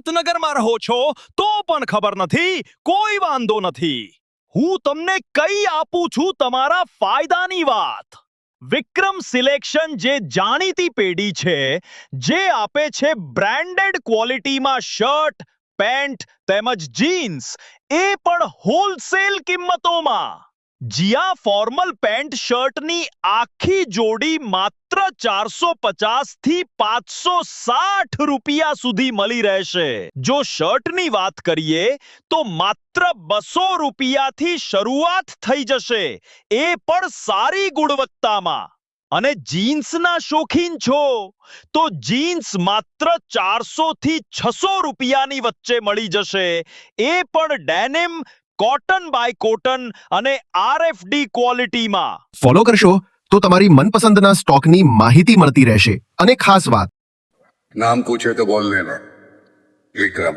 હિંમતનગરમાં રહો છો તો પણ ખબર નથી, કોઈ વાંધો નથી. હું તમને કઈ આપું છું તમારા ફાયદાની વાત. વિક્રમ સિલેક્શન જે જાણીતી પેઢી છે, જે આપે છે બ્રાન્ડેડ ક્વોલિટીમાં શર્ટ, પેન્ટ તેમજ જીન્સ, એ પણ હોલસેલ કિંમતોમાં. જ્યાં ફોર્મલ પેન્ટ શર્ટની આખી જોડી માત્ર 450 થી 560 રૂપિયા સુધી મળી રહેશે. જો શર્ટની વાત કરીએ તો માત્ર 200 રૂપિયાથી શરૂઆત થઈ જશે, એ પણ સારી ગુણવત્તામાં. અને જીન્સના શોખીન છો તો જીન્સ માત્ર 400 થી 600 રૂપિયાની વચ્ચે મળી જશે, એ પણ ડેનિમ, કોટન બાય કોટન અને RFD ક્વોલિટીમાં. ફોલો કરશો તો તમારી મનપસંદના સ્ટોકની માહિતી મળતી રહેશે. અને ખાસ વાત, नाम पूछे तो बोल देना विक्रम.